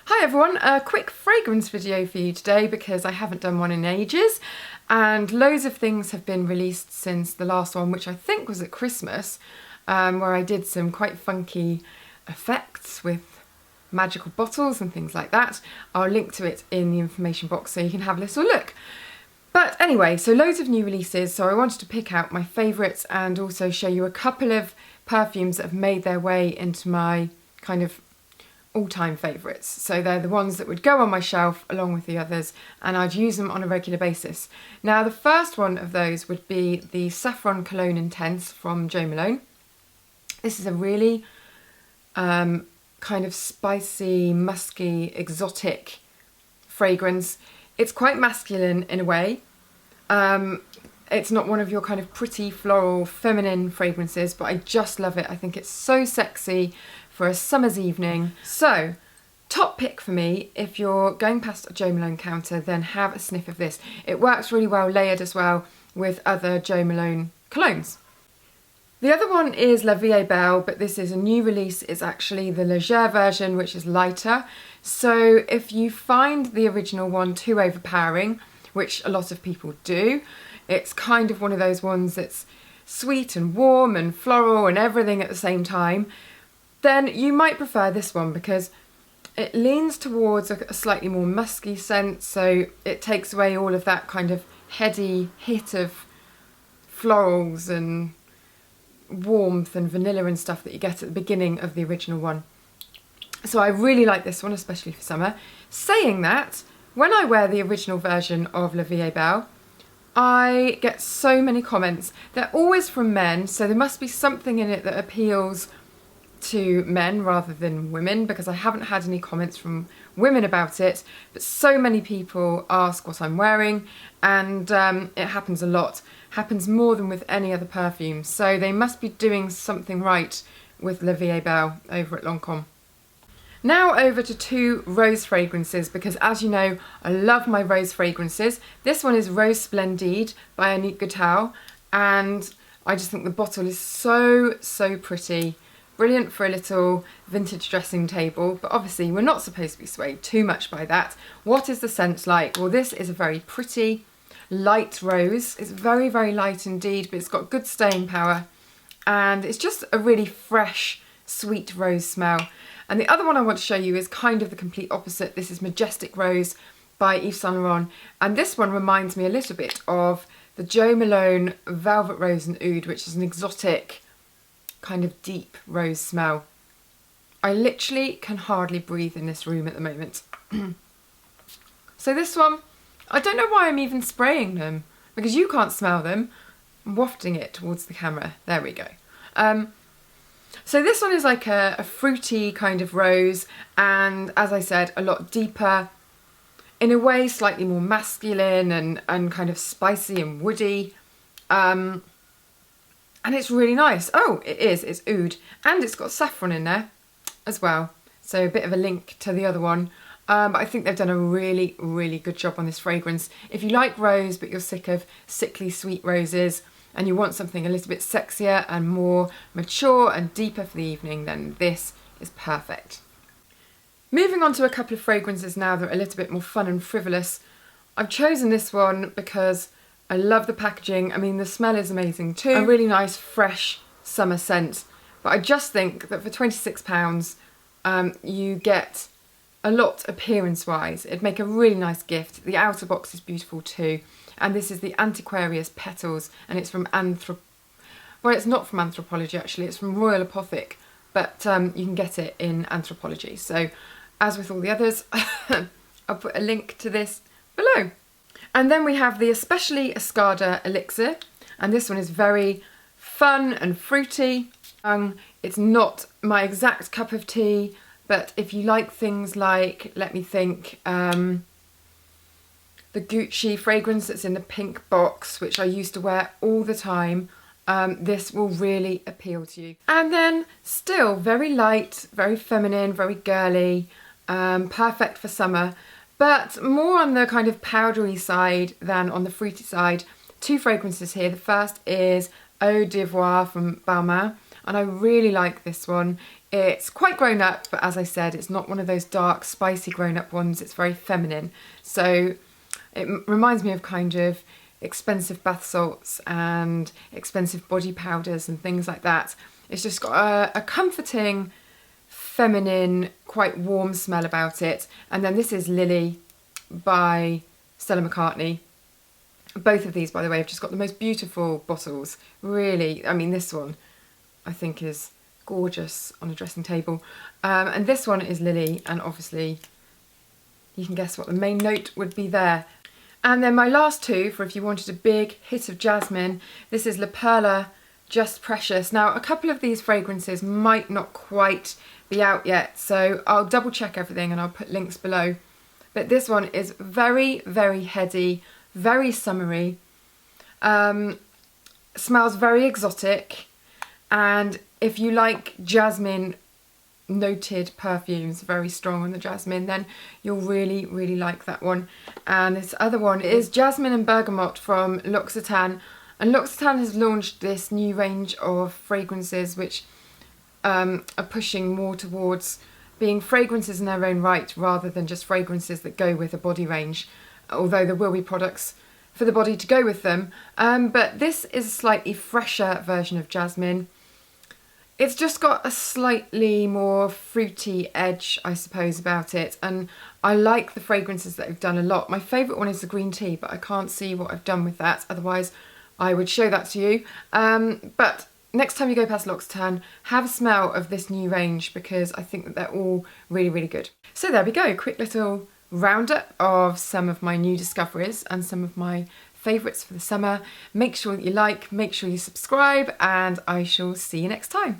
Hi everyone, a quick fragrance video for you today because I haven't done one in ages and loads of things have been released since the last one, which I think was at Christmas, where I did some quite funky effects with magical bottles and things like that. I'll link to it in the information box so you can have a little look. But anyway, so loads of new releases, so I wanted to pick out my favourites and also show you a couple of perfumes that have made their way into my kind of all-time favourites. So they're the ones that would go on my shelf along with the others, and I'd use them on a regular basis. Now the first one of those would be the Saffron Cologne Intense from Jo Malone. This is a really kind of spicy, musky, exotic fragrance. It's quite masculine in a way. It's not one of your kind of pretty, floral, feminine fragrances, but I just love it. I think it's so sexy for a summer's evening. So, top pick for me, if you're going past a Jo Malone counter, then have a sniff of this. It works really well layered as well with other Jo Malone colognes. The other one is La Vie Belle, but this is a new release. It's actually the Légère version, which is lighter. So if you find the original one too overpowering, which a lot of people do, it's kind of one of those ones that's sweet and warm and floral and everything at the same time, then you might prefer this one because it leans towards a slightly more musky scent, so it takes away all of that kind of heady hit of florals and warmth and vanilla and stuff that you get at the beginning of the original one. So I really like this one, especially for summer. Saying that, when I wear the original version of La Vie Belle, I get so many comments. They're always from men, so there must be something in it that appeals to men rather than women, because I haven't had any comments from women about it, but so many people ask what I'm wearing, and it happens a lot. Happens more than with any other perfume, so they must be doing something right with La Vie Belle over at Lancome. Now over to two rose fragrances, because as you know, I love my rose fragrances. This one is Rose Splendide by Annick Goutal, and I just think the bottle is so pretty. Brilliant for a little vintage dressing table, but obviously we're not supposed to be swayed too much by that. What is the scent like? Well, this is a very pretty, light rose. It's very light indeed, but it's got good staying power, and it's just a really fresh, sweet rose smell. And the other one I want to show you is kind of the complete opposite. This is Majestic Rose by Yves Saint Laurent, and this one reminds me a little bit of the Jo Malone Velvet Rose and Oud, which is an exotic, kind of deep rose smell. I literally can hardly breathe in this room at the moment. So this one, I don't know why I'm even spraying them, because you can't smell them. I'm wafting it towards the camera. There we go. So this one is like a fruity kind of rose, and as I said, a lot deeper. In a way, slightly more masculine and kind of spicy and woody. And it's really nice. Oh, it's oud, and it's got saffron in there as well. So a bit of a link to the other one. But I think they've done a really good job on this fragrance. If you like rose, but you're sick of sickly sweet roses, and you want something a little bit sexier and more mature and deeper for the evening, then this is perfect. Moving on to a couple of fragrances now that are a little bit more fun and frivolous. I've chosen this one because I love the packaging. I mean, the smell is amazing too. A really nice, fresh summer scent. But I just think that for £26, you get a lot appearance-wise. It'd make a really nice gift. The outer box is beautiful too. And this is the Antiquarius Petals, and it's from well, it's not from Anthropologie actually, it's from Royal Apothic, but you can get it in Anthropologie. So, as with all the others, I'll put a link to this below. And then we have the Especially Escada Elixir, and this one is very fun and fruity. It's not my exact cup of tea, but if you like things like, let me think, the Gucci fragrance that's in the pink box, which I used to wear all the time, this will really appeal to you. And then still very light, very feminine, very girly, perfect for summer, but more on the kind of powdery side than on the fruity side. Two fragrances here. The first is Eau d'Ivoire from Balmain. and I really like this one. It's quite grown up, but as I said, it's not one of those dark, spicy grown up ones. It's very feminine. So it reminds me of kind of expensive bath salts and expensive body powders and things like that. It's just got a comforting, feminine, quite warm smell about it. And then this is Lily by Stella McCartney. Both of these, by the way, have just got the most beautiful bottles. Really, I mean, this one I think is gorgeous on a dressing table. And this one is Lily, and obviously you can guess what the main note would be there. And then my last two, for if you wanted a big hit of jasmine, this is La Perla Just Precious. Now, a couple of these fragrances might not quite be out yet, so I'll double check everything and I'll put links below. But this one is very, very heady, very summery, smells very exotic, and if you like jasmine noted perfumes, very strong on the jasmine, then you'll really, really like that one. And this other one is Jasmine and Bergamot from L'Occitane, and L'Occitane has launched this new range of fragrances which are pushing more towards being fragrances in their own right rather than just fragrances that go with a body range, although there will be products for the body to go with them. But this is a slightly fresher version of jasmine. It's just got a slightly more fruity edge, I suppose, about it, and I like the fragrances that I've done a lot. My favourite one is the green tea, but I can't see what I've done with that, otherwise I would show that to you. But next time you go past L'Occitane, have a smell of this new range, because I think that they're all really, really good. So there we go, quick little roundup of some of my new discoveries and some of my favourites for the summer. Make sure that you like, make sure you subscribe, and I shall see you next time.